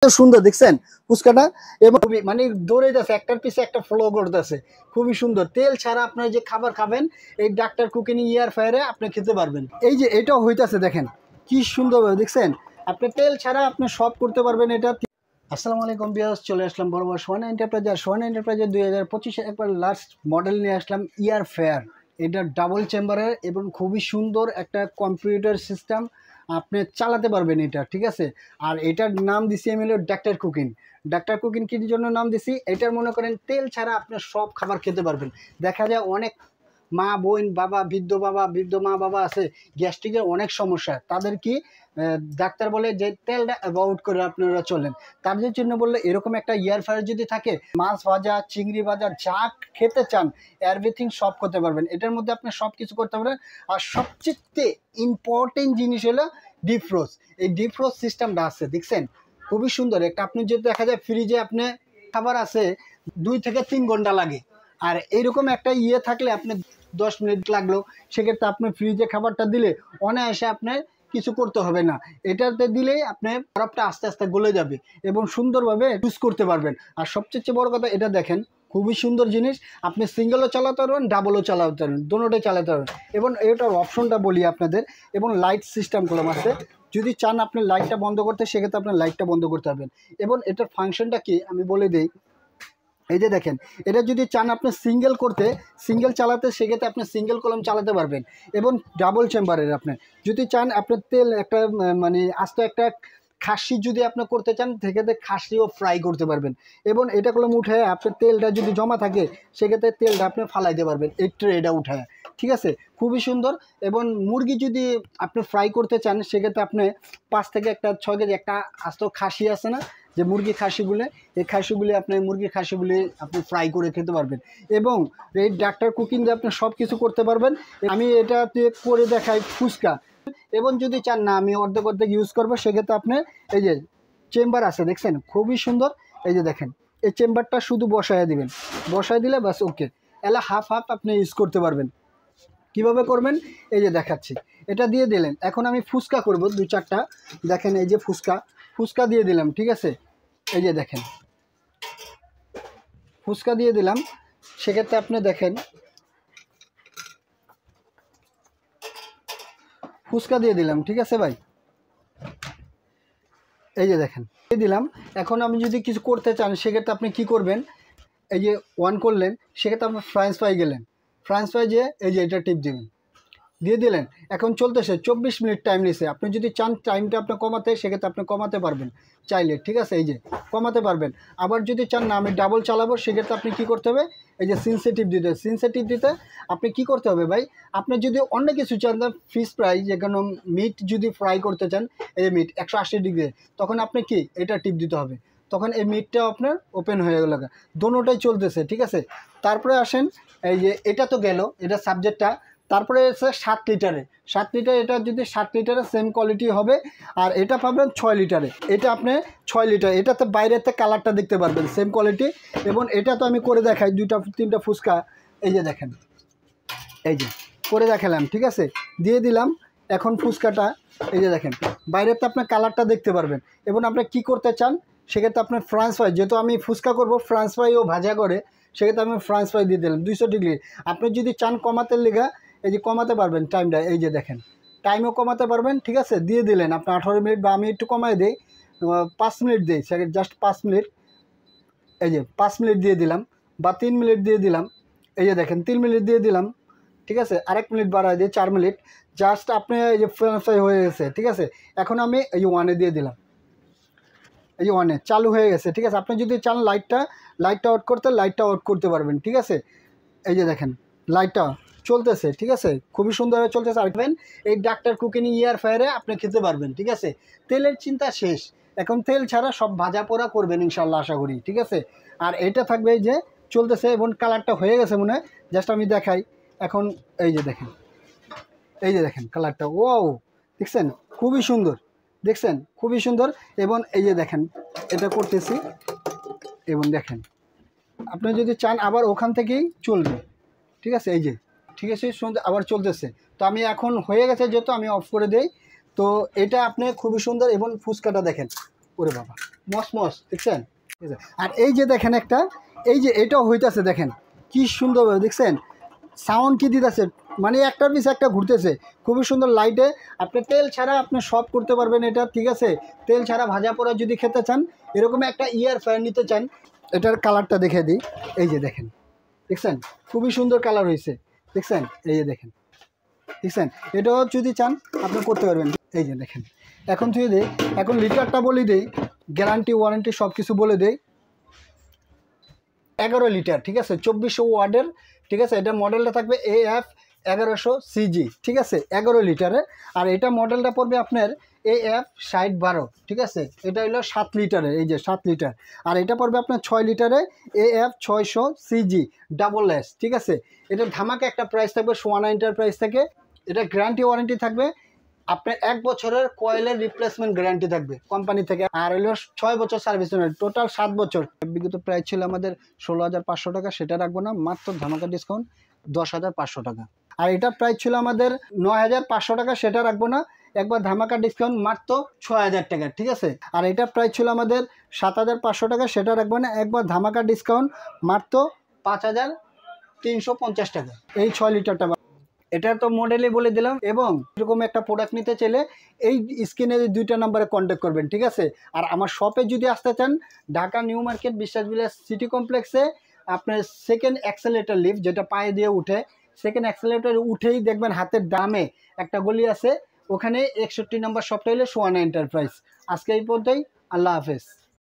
সুন্দর দেখছেন ফুচকাটা এবং মানে দৌড়াইতেছে একটার পিছে একটা ফলো করতেছে খুবই সুন্দর। তেল ছাড়া আপনার যে খাবার খাবেন এই ডাক্তার কুকিং ইয়ার ফায়ারে আপনি খেতে পারবেন। এই যে এটাও হইতাছে দেখেন কি সুন্দরভাবে দেখছেন, আপনি তেল ছাড়া আপনি সব করতে পারবেন এটা। আসসালামু আলাইকুম ভিউয়ার্স, চলে আসলাম বরাবর সোহানা এন্টারপ্রাইজার। সোহানা এন্টারপ্রাইজার 2025 একবার লাস্ট মডেল নিয়ে আসলাম ইয়ার ফায়ার। এটা ডাবল চেম্বারের এবং খুবই সুন্দর একটা কম্পিউটার সিস্টেম, আপনি চালাতে পারবেন এটা, ঠিক আছে। আর এটার নাম দিছি আমি হলো ডাক্তার কুকিং। ডাক্তার কুকিং কির জন্য নাম দিছি, এটার মনে করেন তেল ছাড়া আপনি সব খাবার খেতে পারবেন। দেখা যায় অনেক মা বোন বাবা বৃদ্ধ মা বাবা আছে, গ্যাস্ট্রিকের অনেক সমস্যা, তাদের কি ডাক্তার বলে যে তেলটা অ্যাভয়েড করে আপনারা চলেন। তাদের জন্য বললে এরকম একটা ইয়ার ফায়ার যদি থাকে, মাছ ভাজা চিংড়ি ভাজা যা খেতে চান এভরিথিং সব করতে পারবেন। এটার মধ্যে আপনি সব কিছু করতে পারবেন। আর সবচেয়ে ইম্পর্টেন্ট জিনিস হলো ডিপ ফ্রোজ। এই ডিপ ফ্রোজ সিস্টেমটা আছে দেখছেন, খুবই সুন্দর একটা। আপনি যদি দেখা যায় ফ্রিজে আপনি খাবার আছে 2 থেকে 3 ঘন্টা লাগে, আর এইরকম একটা থাকলে আপনি 10 মিনিট লাগলো, সেক্ষেত্রে আপনি ফ্রিজে খাবারটা দিলে অনায়াসে আপনার কিছু করতে হবে না। এটাতে দিলেই আপনার বরফটা আস্তে আস্তে গলে যাবে এবং সুন্দরভাবে ইউজ করতে পারবেন। আর সবচেয়ে বড় কথা এটা দেখেন, খুবই সুন্দর জিনিস। আপনি সিঙ্গেলও চালাতে পারবেন, ডাবলও চালাতে পারবেন, দুটোটাই চালাতে পারবেন। এবং এটার অপশনটা বলি আপনাদের, এবং লাইট সিস্টেম করলাম আছে। যদি চান আপনি লাইটটা বন্ধ করতে, সেক্ষেত্রে আপনার লাইটটা বন্ধ করতে পারবেন। এবং এটার ফাংশনটা কি আমি বলে দিই। এই যে দেখেন, এটা যদি চান আপনি সিঙ্গেল করতে, সিঙ্গেল চালাতে, সেক্ষেত্রে আপনি সিঙ্গেল কলম চালাতে পারবেন। এবং ডাবল চেম্বারের আপনি যদি চান আপনার তেল একটা মানে আস্ত একটা খাসি যদি আপনি করতে চান, সেক্ষেত্রে খাসিও ফ্রাই করতে পারবেন। এবং এটা কলম উঠায় আপনার তেলটা যদি জমা থাকে, সেক্ষেত্রে তেলটা আপনি ফালাইতে পারবেন এই ট্রেটা উঠায়, ঠিক আছে। খুবই সুন্দর। এবং মুরগি যদি আপনি ফ্রাই করতে চান, সেক্ষেত্রে আপনি 5 থেকে 6 কেজি একটা আস্ত খাসি আছে না, যে মুরগি খাসিগুলো, এই খাসিগুলি আপনি মুরগির খাসিগুলি আপনি ফ্রাই করে খেতে পারবেন। এবং এই ডাক্তার কুকিং দিয়ে আপনি সব কিছু করতে পারবেন। আমি এটাতে করে দেখাই ফুচকা। এবং যদি চান না আমি অর্ধেক অর্ধেক ইউজ করবো, সেক্ষেত্রে আপনি এই যে চেম্বার আছে দেখছেন, খুবই সুন্দর। এই যে দেখেন, এই চেম্বারটা শুধু বসায় দিবেন, বসায় দিলে বাস ওকে, এলা হাফ হাফ আপনি ইউজ করতে পারবেন। কিভাবে করবেন এই যে দেখাচ্ছি। এটা দিয়ে দিলেন, এখন আমি ফুচকা করব 2-4টা। দেখেন এই যে ফুচকা দিয়ে দিলাম, ঠিক আছে। এই যে দেখেন ফুচকা দিয়ে দিলাম, সেক্ষেত্রে আপনি দেখেন ফুচকা দিয়ে দিলাম, ঠিক আছে ভাই। এই যে দেখেন দিয়ে দিলাম। এখন আমি যদি কিছু করতে চান, সেক্ষেত্রে আপনি কি করবেন, এই যে অন করলেন, সেক্ষেত্রে আপনি ফ্রেঞ্চ ফ্রাই গেলেন, ফ্রেঞ্চ ফ্রাই যে এই যে এটা টিপ দিবেন, দিয়ে দিলেন। এখন চলতেছে 24 মিনিট টাইম নিছে। আপনি যদি চান টাইমটা আপনি কমাতে, সেক্ষেত্রে আপনি কমাতে পারবেন চাইলে, ঠিক আছে। এই যে কমাতে পারবেন। আবার যদি চান না আমি ডাবল চালাবো, সেক্ষেত্রে আপনি কি করতে হবে, এই যে সেন্সিটিভ দিতে আপনি কি করতে হবে ভাই, আপনি যদি অন্য কিছু চান, ফিশ ফ্রাই যে কোনো মিট যদি ফ্রাই করতে চান, এই মিট 180 ডিগ্রি, তখন আপনি কি এটা টিপ দিতে হবে, তখন এই মিটটাও আপনার ওপেন হয়ে গেল। দোনোটাই চলতেছে, ঠিক আছে। তারপরে আসেন, এই যে এটা তো গেল, এটা সাবজেক্টটা। তারপরে এসে 7 লিটারে, 7 লিটার, এটা যদি 7 লিটারে সেম কোয়ালিটি হবে। আর এটা পাবেন 6 লিটারে, এটা আপনি 6 লিটার, এটাতে বাইরেতে কালারটা দেখতে পারবেন সেম কোয়ালিটি। এবং এটা তো আমি করে দেখাই 2-3টা ফুচকা। এই যে দেখেন, এই যে করে দেখালাম, ঠিক আছে, দিয়ে দিলাম। এখন ফুচকাটা এই যে দেখেন, বাইরেতে আপনার কালারটা দেখতে পারবেন। এবং আপনি কি করতে চান, সেক্ষেত্রে আপনার ফ্রাঞ্চ ফ্রাই, যেহেতু আমি ফুচকা করব ফ্রাঞ্চ ফ্রাইও ভাজা করে, সেক্ষেত্রে আমি ফ্রাঞ্চ ফ্রাই দিয়ে দিলাম 200 ডিগ্রি। আপনি যদি চান কমাতে লেগা, এই যে কমাতে পারবেন টাইমটা, এই যে দেখেন টাইমও কমাতে পারবেন, ঠিক আছে। দিয়ে দিলেন আপনি 18 মিনিট, বা আমি একটু কমাই দিই 5 মিনিট দিই, সেক্ষেত্রে জাস্ট 5 মিনিট, এই যে 5 মিনিট দিয়ে দিলাম, বা 3 মিনিট দিয়ে দিলাম। এই যে দেখেন 3 মিনিট দিয়ে দিলাম, ঠিক আছে। আরেক মিনিট বাড়াই দিয়ে 4 মিনিট, জাস্ট আপনি এই যে ফ্রেঞ্চ ফ্রাই হয়ে গেছে, ঠিক আছে। এখন আমি এই যে 1-এ দিয়ে দিলাম, এই যে 1-এ চালু হয়ে গেছে, ঠিক আছে। আপনি যদি চান লাইটটা আউট করতে, লাইটটা আউট করতে পারবেন, ঠিক আছে। এই যে দেখেন লাইটটা চলতেছে, ঠিক আছে, খুবই সুন্দরভাবে চলতেছে। আর এই ডাক্তার কুকিং ইয়ার ফায়ারে আপনি খেতে পারবেন, ঠিক আছে। তেলের চিন্তা শেষ, এখন তেল ছাড়া সব ভাজা পোড়া করবেন ইনশাল্লাহ, আশা করি, ঠিক আছে। আর এটা থাকবে এই যে চলতেছে, এবং কালারটা হয়ে গেছে মনে হয়, জাস্ট আমি দেখাই। এখন এই যে দেখেন, এই যে দেখেন কালারটা, ওয়াও, দেখছেন খুবই সুন্দর, দেখছেন খুবই সুন্দর। এবং এই যে দেখেন এটা করতেছি, এবং দেখেন আপনি যদি চান আবার ওখান থেকেই চলবে, ঠিক আছে। এই যে ঠিক আছে, সুন্দর আবার চলতেছে। তো আমি এখন হয়ে গেছে যেহেতু, আমি অফ করে দেই। তো এটা আপনি খুবই সুন্দর। এবং ফুচকাটা দেখেন, ওরে বাবা মস দেখছেন। আর এই যে দেখেন একটা, এই যে এটাও হইতাছে দেখেন কি সুন্দরভাবে দেখছেন সাউন্ড কি দিতেছে, মানে একটার পিছে একটা ঘুরতেছে খুবই সুন্দর লাইটে। আপনি তেল ছাড়া আপনি সব করতে পারবেন এটা, ঠিক আছে। তেল ছাড়া ভাজা পোড়া যদি খেতে চান, এরকম একটা ইয়ার ফ্রায়ার নিতে চান, এটার কালারটা দেখে দিই। এই যে দেখেন দেখছেন খুবই সুন্দর কালার হয়েছে দেখছেন, এই যে দেখেন দেখছেন। এটাও যদি চান আপনি করতে পারবেন। এই যে দেখেন এখন যদি এখন লিটারটা বলে দেই, গ্যারান্টি ওয়ারেন্টি সব কিছু বলে দেই। 11 লিটার, ঠিক আছে, 2400 ওয়াটের, ঠিক আছে। এটা মডেলটা থাকবে AF 1100 CG, ঠিক আছে, 11 লিটারের। আর এটা মডেলটা পড়বে আপনার AF 6012, ঠিক আছে। এটা হলো 7 লিটারের, এই যে 7 লিটার। আর এটা পড়বে আপনার 6 লিটারে AF 600 CG ডাবল এস, ঠিক আছে। এটা ধামাকা একটা প্রাইস থাকবে, সোয়ানা এন্টারপ্রাইজ থেকে। এটা গ্যারান্টি ওয়ারেন্টি থাকবে আপনার 1 বছরের কয়েলের রিপ্লেসমেন্ট গ্যারান্টি থাকবে কোম্পানি থেকে। আর হলো 6 বছর সার্ভিস, টোটাল 7 বছর। বিগত প্রাইস ছিল আমাদের 16,500 টাকা, সেটা রাখবো না, মাত্র ধামাকা ডিসকাউন্ট 10,500 টাকা। আর এটার প্রাইস ছিল আমাদের 9,500 টাকা, সেটা রাখবো না, একবার ধামাকা ডিসকাউন্ট মাত্র 6,000 টাকা, ঠিক আছে। আর এটার প্রাইস ছিল আমাদের 7,500 টাকা, সেটা রাখবো না, একবার ধামাকা ডিসকাউন্ট মাত্র 5,350 টাকা। এই 6 লিটারটা এটা তো মডেলই বলে দিলাম। এবং এরকম একটা প্রোডাক্ট নিতে চাইলে এই স্ক্রিনে 2টা নাম্বারে কন্ট্যাক্ট করবেন, ঠিক আছে। আর আমার শপে যদি আসতে চান, ঢাকা নিউ মার্কেট বিশ্বাস বিলাস সিটি কমপ্লেক্সে আপনার সেকেন্ড অ্যাক্সেলেটর লিফট, যেটা পায়ে দিয়ে উঠে, সেকেন্ড অ্যাক্সেলেটর উঠেই দেখবেন হাতের ডামে একটা গলি আছে, ওখানে 61 নম্বর শপটা হলে সোয়ানা এন্টারপ্রাইজ। আজকে এই পর্যন্তই, আল্লাহ হাফেজ।